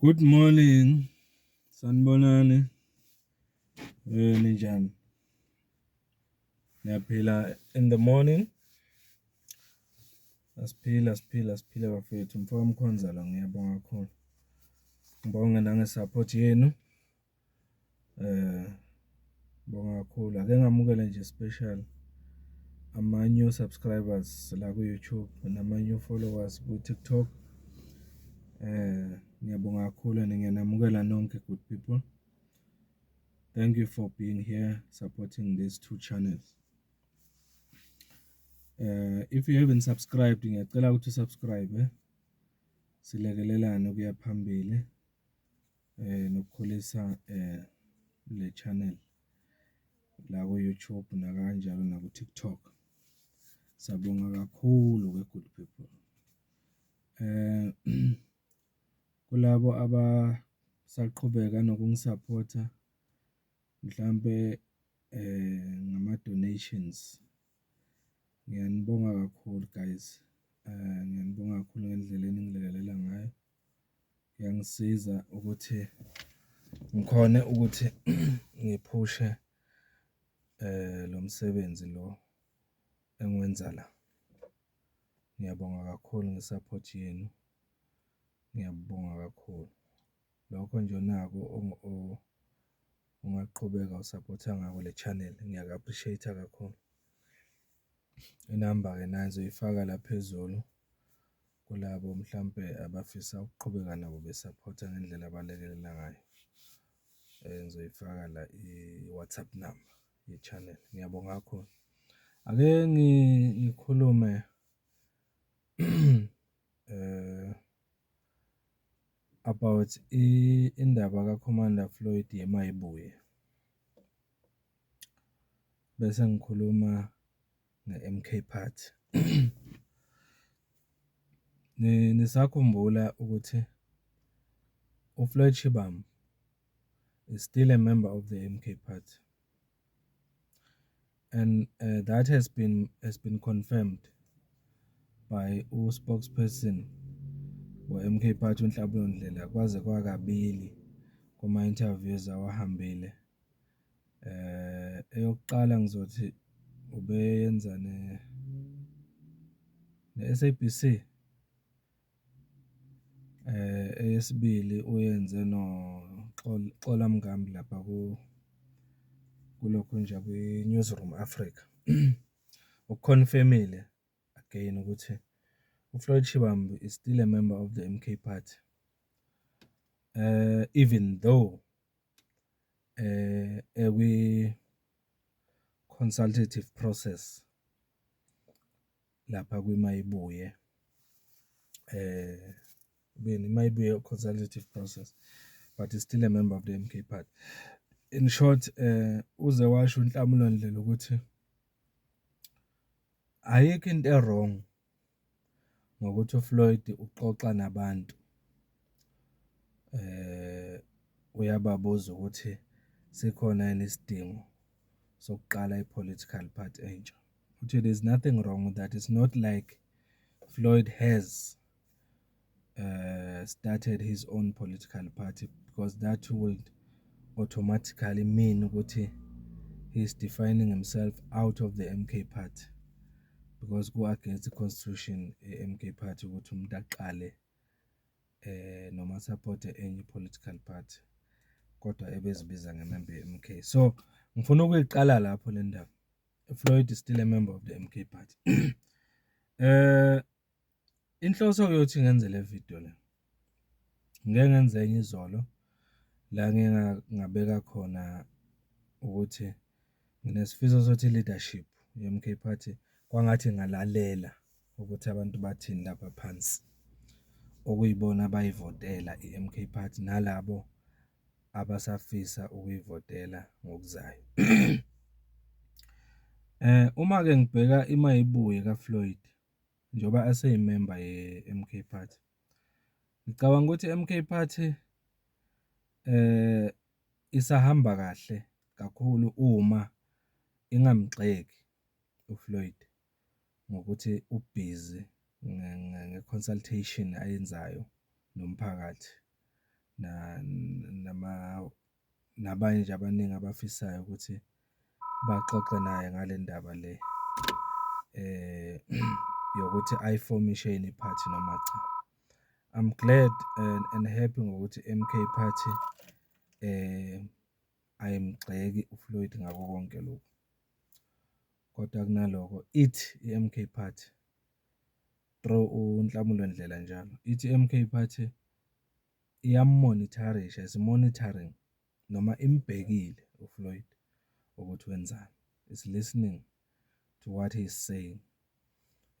Good morning, sanibonani. Ninjani? Niyaphila in the morning. Siphila bafethu. Mfowethu Mkhonza la ngiyabonga kakhulu. Ngibonga nange-support yenu. Ngibonga kakhulu. Ake ngamukela nje special ama-new subscribers la ku-YouTube nama-new followers ku-TikTok. Ngiyabonga kakhulu and ngiyanamukela nonke good people. Thank you for being here supporting these two channels. If you haven't subscribed, ngiyacela ukuthi subscribe silekelelane ukuya phambili nokukhulisa le channel la ku YouTube nakanjalo na ku TikTok. Sabonga kakhulu ke good people. Kulabo abasaqhubeka nokungisupporta mhlambe ngama donations. Ngiyanibonga kakhulu guys. Ngiyanibonga kakhulu ngendlela eningilekelela ngayo. Kuyangisiza ukuthi ngikhone ukuthi ngiphushe lo msebenzi lo engiwenza la. Ngiyabonga kakhulu ngesupport yenu. Ngiyabonga kakhulu. Lokho nje onako ungaqhubeka usupporta ngako le channel. Ngiyaku-appreciate kakhulu. Inamba ke nazoyifaka la phezulu kulabo mhlambe abafisa ukuqhubeka nabo besupporta ngendlela abalekelela ngayo. Ngizoyifaka la i-WhatsApp number ye-channel. Ngiyabonga kakhulu. Ake ngikhulume about indaba kaCommander Floyd yeMayibuye. Bese ngikhuluma nge-MK Party. Nisakhumbula ukuthi uFloyd Shivambu is still a member of the MK Party, and that has been confirmed by spokesperson we-MK Party uNhlabulo Ndlela kwaze kwakabili kuma interviews awahambile. Eyokuqala ngizothi ubeyenza ne-SABC, eyesibili uyenze no Xola Mngambi lapha kulokhu nje kwi-Newsroom Africa. Uconfirmile again ukuthi uFloyd Shivambu is still a member of the MK Party, even though we consultative process lapha kwiMayibuye. Mayibuye consultative process, but is still a member of the MK Party. In short, uze washo uNhlabulo Ndlela ukuthi ayikho into wrong ngokuthi uFloyd uxoxa nabantu. Uyababuza ukuthi sikhona yini isidingo sokuqala i-political party entsha. Uthi there's nothing wrong with that. It's not like Floyd has started his own political party, because that would automatically mean ukuthi he's defining himself out of the MK Party, because go against the constitution MK Party ukuthi umuntu aqale noma support any political party kodwa ebezibiza ngemember ye-MK. So ngifuna ukuyiqala lapho le ndaba. Floyd is still a member of the MK Party. Inhloso yokuthi ngenze le video le, ngeke ngenze enye izolo la ngingabeka khona ukuthi nginesifiso sokuthi leadership ye-MK Party kwangathi ngalalela ukuthi abantu bathini lapha phansi, okuyibona abayivotela i-MK Party nalabo abasafisa ukuyivotela ngokuzayo. Uma ke ngibheka iMayibuye kaFloyd njoba aseyimember ye-MK Party, ngicabanga ukuthi i-MK Party isahamba kahle kakhulu uma ingamgxeki uFloyd ngokuthi ubusy nge-consultation ayenzayo nomphakathi nabanye nje abaningi abafisayo ukuthi baxoxe naye ngale ndaba le yokuthi ayifomishe yini iphathi noma cha. I'm glad and happy ngokuthi MK Party ayimgxeki uFloyd ngako konke lokhu. Kodwa kunaloko ithi i-MK Party through uNhlamulo Ndlela njalo ithi i-MK Party iyamonitharisha, is monitoring noma imbhekile uFloyd ukuthi wenzani, is listening to what he's saying.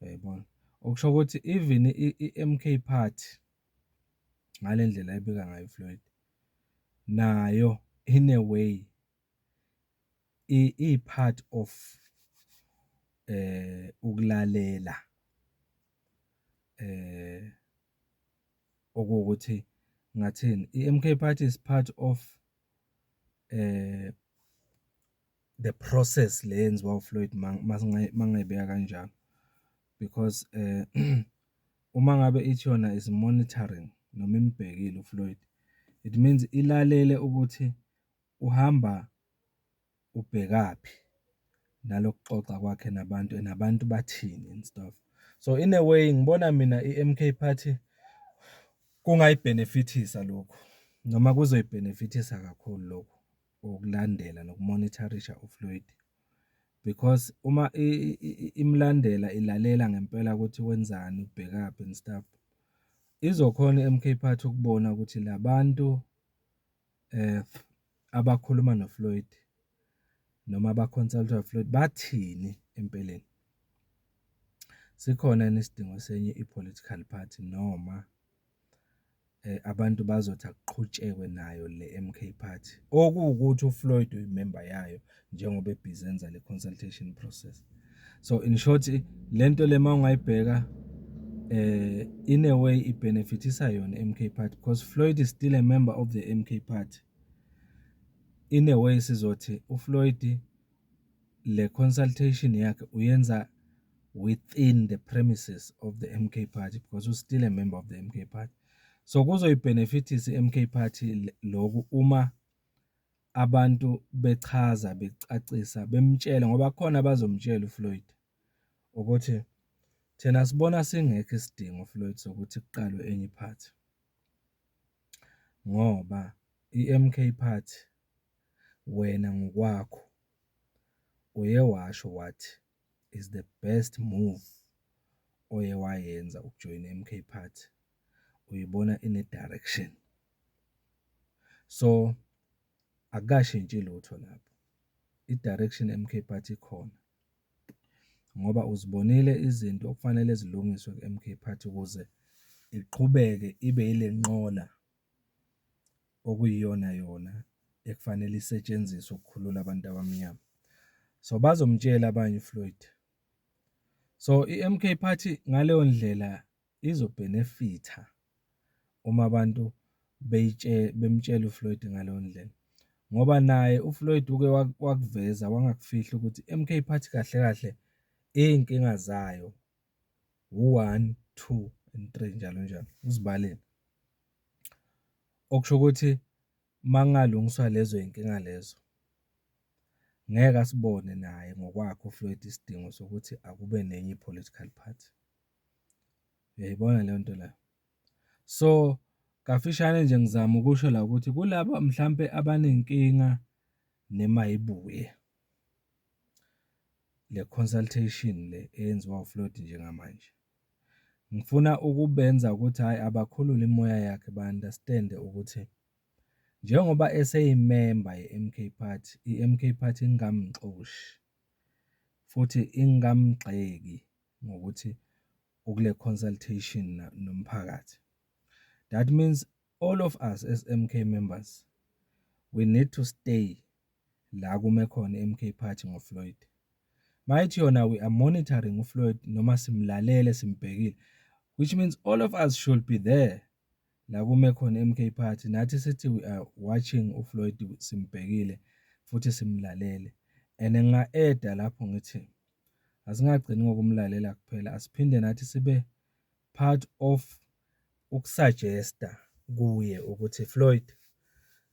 Uyayibona, okusho ukuthi even i-MK Party ngale ndlela ebika ngayo uFloyd nayo in a way i-part of ukulalela okuwukuthi ngathini, i-MK Party is part of the process le yenziwa uFloyd mangayibeka kanjalo, because uma ngabe ithi yona is monitoring noma imbhekile uFloyd, it means ilalele ukuthi uhamba ubhekaphi nalokuxoxa kwakhe nabantu bathini and stuff. So in a way ngibona mina i-MK Party kungayibhenefithisa lokhu noma kuzoyibhenefithisa kakhulu lokhu ukulandela nokumonitharisha uFloyd, because uma imlandela ilalela ngempela ukuthi wenzani ubhekaphi and stuff, izokhona i-MK Party ukubona ukuthi labantu abakhuluma noFloyd noma abaconsulta uFloyd bathini empeleni. Sikhona yini isidingo senye i-political party noma abantu bazothi akuqhutshekwe nayo le MK Party okuwukuthi uFloyd uyimember yayo njengoba ebhizi enza le consultation process. So in short lento le mawungayibheka in a way ibenefitisa yona MK Party because Floyd is still a member of the MK Party. In a way sizothi uFloyd le consultation yakhe uyenza within the premises of the MK Party because he's still a member of the MK Party. So kuzoyibenefitisa i-MK Party lokhu uma abantu bechaza becacisa bemtshela ngoba khona bazomtshela uFloyd ukuthi thina sibona singekho isidingo Floyd sokuthi kuqalwe enye iphathi ngoba i-MK Party wena ngokwakho uye washo wathi is the best move oye wayenza ukujoin MK Party, uyibona in a direction. So akashintshi lutho lapho, i-direction MK Party khona ngoba uzibonile izinto okufanele zilungiswe ku-MK Party ukuze iqhubeke ibe ile nqola okuyiyona yona ekufanele isetshenziswe ukukhulula abantu abamnyama. So bazomtshela abanye uFloyd. So i-MK Party ngaleyo ndlela izobenefitha uma abantu bemtshela uFloyd ngaleyo ndlela ngoba naye uFloyd uke wakuveza wangakufihla ukuthi MK Party kahle kahle inkinga zayo 1, 2 and 3 njalo njalo uzibaleni, okusho ukuthi mangalungiswa lezo inkinga lezo ngeke asibone naye ngokwakhe uFloyd isidingo sokuthi akube nenye i-political party. Uyayibona leyo nto la. So kafishane nje ngizama ukusho la ukuthi kulabo mhlambe abanenkinga nemayibuye le consultation le eyenziwa uFloyd njengamanje, ngifuna ukubenza ukuthi hayi abakhulule imoya yakhe ba-understand ukuthi njengoba eseyimember ye-MK Party, i-MK Party ingamxoshi futhi ingamgxeki ngokuthi ukule consultation nomphakathi. That means all of us as MK members we need to stay la kume khona i-MK Party ngoFloyd. Mayithi yona we are monitoring uFloyd noma simlalele simbhekile, which means all of us should be there la kume khona MK Party nathi sithi we are watching uFloyd simbhekile futhi simlalele. And nginga-add lapho ngithi asingagcini ngokumlalela kuphela, asiphinde nathi sibe part of ukusuggesta kuye ukuthi Floyd,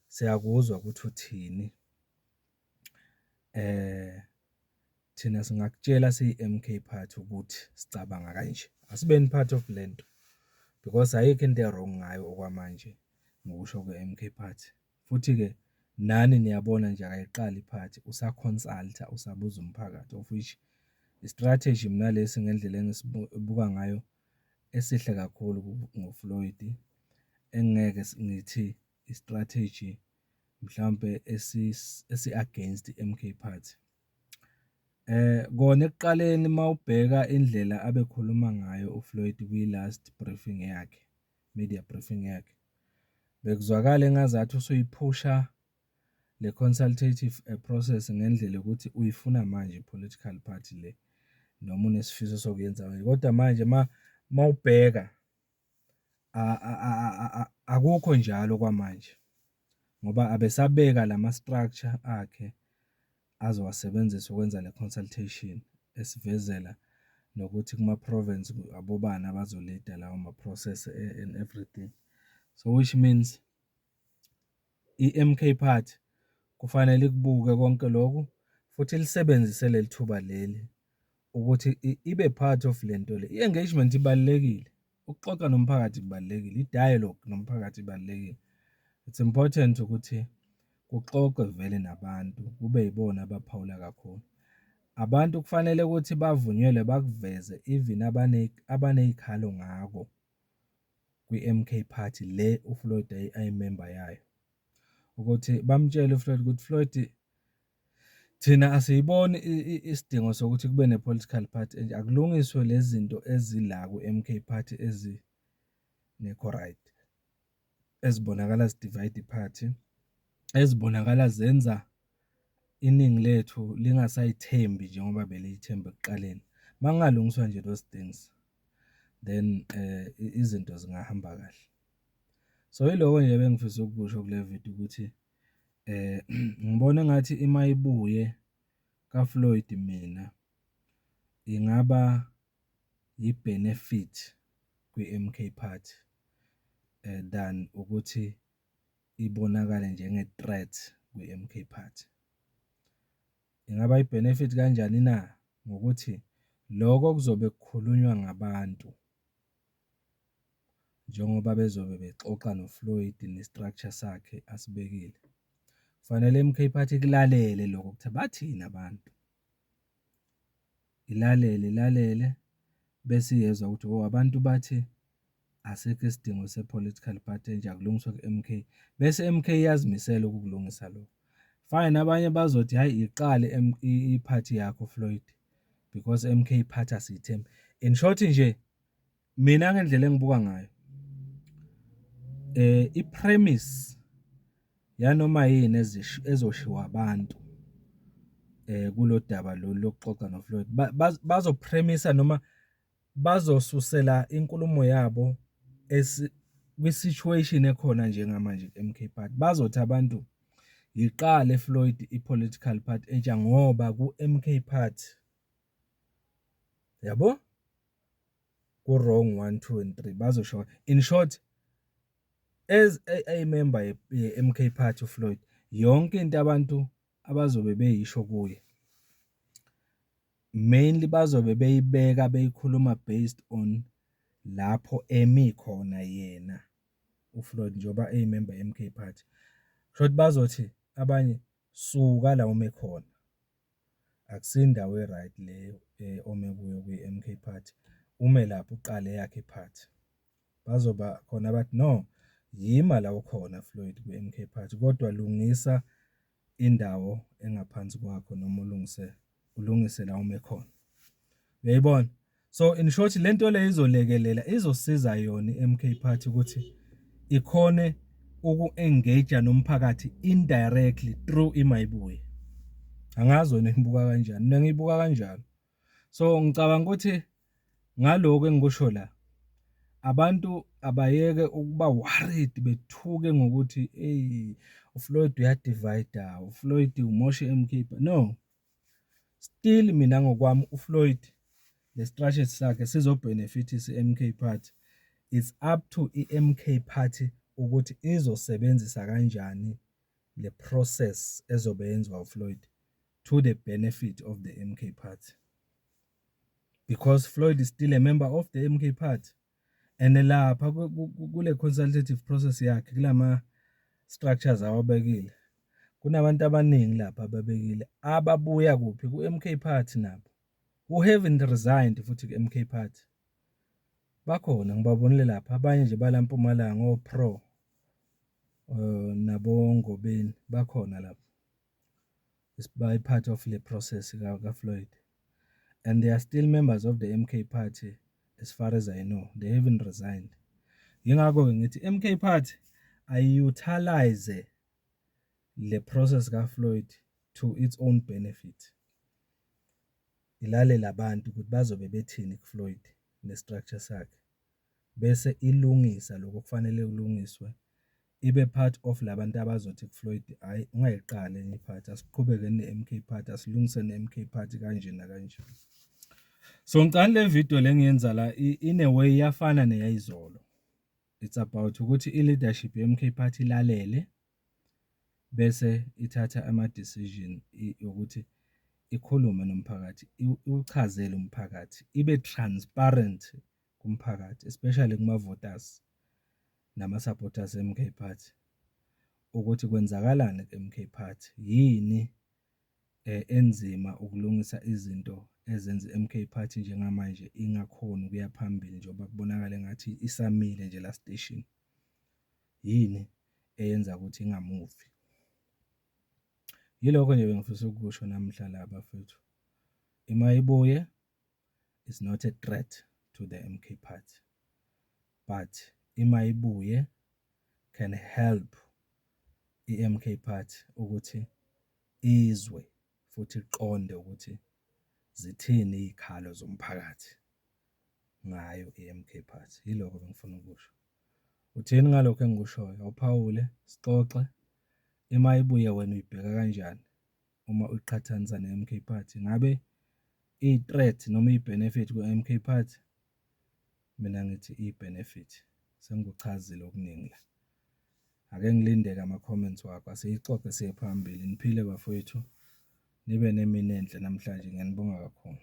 siyakuzwa ukuthi uthini, thina singakutshela siyi-MK Party ukuthi sicabanga kanje, asibeni part of lento because ayikho into e-wrong ngayo okwamanje ngokusho kwe-MK Party. Futhi-ke nani niyabona nje akayiqali iphathi, usaconsulta, usabuza umphakathi, of which i-strategy mina lesi ngendlela engisibuka ngayo esihle kakhulu ngoFloyd, engeke ngithi i-strategy mhlambe esi-against i-MK Party. Kona ekuqaleni mawubheka indlela abekhuluma ngayo uFloyd kwi-last briefing yakhe, media briefing yakhe, bekuzwakala engazathi usuyiphusha le consultative process ngendlela ukuthi uyifuna manje i-political party le, noma unesifiso sokuyenza manje. Kodwa manje mawubheka akukho njalo kwamanje, ngoba abesabeka lama-structure akhe azowasebenzisa ukwenza le consultation, esivezela nokuthi kuma-province abobani abazolida lawo ma-process and everything. So which means i-MK Party kufanele ikubuke konke lokhu futhi lisebenzise leli thuba leli ukuthi ibe part of lento le. I-engagement ibalulekile, ukuxoxa nomphakathi kubalulekile, i-dialogue nomphakathi ibalulekile. It's important ukuthi kuxoxe vele nabantu, kube yibona abaphawula kakhulu. Abantu kufanele ukuthi bavunyelwe bakuveze even abaney'khalo ngako kwi-MK Party le uFloyd ayimemba yayo, ukuthi bamtshele uFloyd ukuthi Floyd, thina asiyiboni isidingo sokuthi kube ne-political party nje, akulungiswe lezi zinto ezila ku-MK Party ezingekho right, ezibonakala zidivide i-party, ezibonakala zenza iningi lethu lingasayithembi njengoba beliyithemba ekuqaleni. Makungalungiswa nje those things, then izinto zingahamba kahle. So yiloko nje bengifisa ukusho kule video ukuthi ngibona engathi imayibuye kaFloyd mina ingaba yi-benefit kwi-MK Party than ukuthi ibonakale njenge-threat kwi-MK Party. Ingaba yi-benefit kanjani na? Ngokuthi lokho kuzobe kukhulunywa ngabantu njengoba bezobe bexoxa noFloyd ne-structure sakhe asibekile. Kufanele MK Party kulalele lokho ukuthi bathini abantu, ilalele bese iyezwa ukuthi abantu bathi asekho isidingo se-political party enje, akulungiswa ku-MK, bese MK yazimisela ukukulungisa lokho. Fine, abanye bazothi hayi iqale i-party yakho Floyd because MK Party asiyithembi. In short nje mina ngendlela engibuka ngayo i-premise yanoma yini ezoshiwa abantu kulo daba lolu lokuxoxa noFloyd bazopremisa noma bazosusela inkulumo yabo kwi-situation ekhona njengamanje ku-MK Party. Bazothi abantu yiqale Floyd i-political party entsha ngoba ku-MK Party yabo ku-wrong 1, 2 and 3 bazosho. In short, as a member ye-MK Party uFloyd, yonke into abantu abazobe beyisho kuye mainly bazobe beyibeka beyikhuluma based on lapho emi khona yena uFloyd njengoba eyimember ye-MK Party. Short bazothi abanye suka la ume khona, akusindawo e-right leyo ome kuyo kwi-MK Party, ume lapho uqale yakhe iphathi. Bazoba khona bathi no, yima la ukhona Floyd kwi-MK Party kodwa lungisa indawo engaphansi kwakho noma ulungise la ume khona. Uyayibona? So in short lento le izolekelela, izosiza yona i-MK Party ukuthi ikhone uku-engage nomphakathi indirectly through imayibuye. Angazi wena ngibuka kanjani, mina ngibuka kanjalo. So ngicabanga ukuthi ngaloko engikusho la, abantu abayeke ukuba worried bethuke ngokuthi uFloyd uyadivide, uFloyd umoshe i-MK. No, still mina ngokwami uFloyd le structure sakhe sizobhenefithisa i-MK Party. It's up to i-MK Party ukuthi izosebenzisa kanjani le process ezobe yenziwa uFloyd to the benefit of the MK Party, because Floyd is still a member of the MK Party. And lapha kule consultative process yakhe kulama structures awabekile, kunabantu abaningi lapha ababekile ababuya kuphi ku-MK Party nabo who haven't resigned futhi ku-MK Party. Bakhona ngibabonile lapha, abanye nje balampumalanga o-Pro nabo Ngobeni bakhona lapha, by part of the process ka-Floyd, and they are still members of the MK Party as far as I know. They haven't resigned. Yingakho ngithi MK Party ayutilize le process ka-Floyd to its own benefit, ilale labantu ukuthi bazobe bethini ku-Floyd ne-structure sakhe, bese ilungisa lokho kufanele kulungiswe, ibe part of labantu abazothi ku-Floyd, hayi ungayiqali enye iphathi, asiqhubeke ne-MK Party, asilungise ne-MK Party kanje nakanje. So ngicela le video lengiyenza la in a way yafana neyayizolo. It's about ukuthi i-leadership ye-MK Party ilalele bese ithatha ama-decision ukuthi ikhulume nomphakathi, uchazele umphakathi, ibe transparent kumphakathi, especially kuma-voters nama-supporters e-MK Party, ukuthi kwenzakalani ku-MK Party, yini enzima ukulungisa izinto ezenza i-MK Party njengamanje ingakhoni ukuya phambili njengoba kubonakala ngathi isamile nje la station, yini eyenza ukuthi ingamuvi. Yilokho nje bengifisa ukusho namhla la bafethu, imayibuye is not a threat to the MK Party, but imayibuye can help i-MK Party ukuthi izwe futhi iqonde ukuthi zithini izikhalo zomphakathi ngayo i-MK Party. Yilokho bengifuna ukusho. Uthini ngalokho engikushoyo? Awuphawule sixoxe. Imayibuye wena uyibheka kanjani uma uqhathanisa ne-MK Party? Ngabe i-threat noma i-benefit ku-MK Party? Mina ngithi i-benefit. Sengikuchazile okuningi la. Ake ngilinde-ke ama-comments wakho, asiyixoxe siye phambili. Niphile bafowethu, nibe nemini enhle namhlanje, ngiyanibonga kakhulu.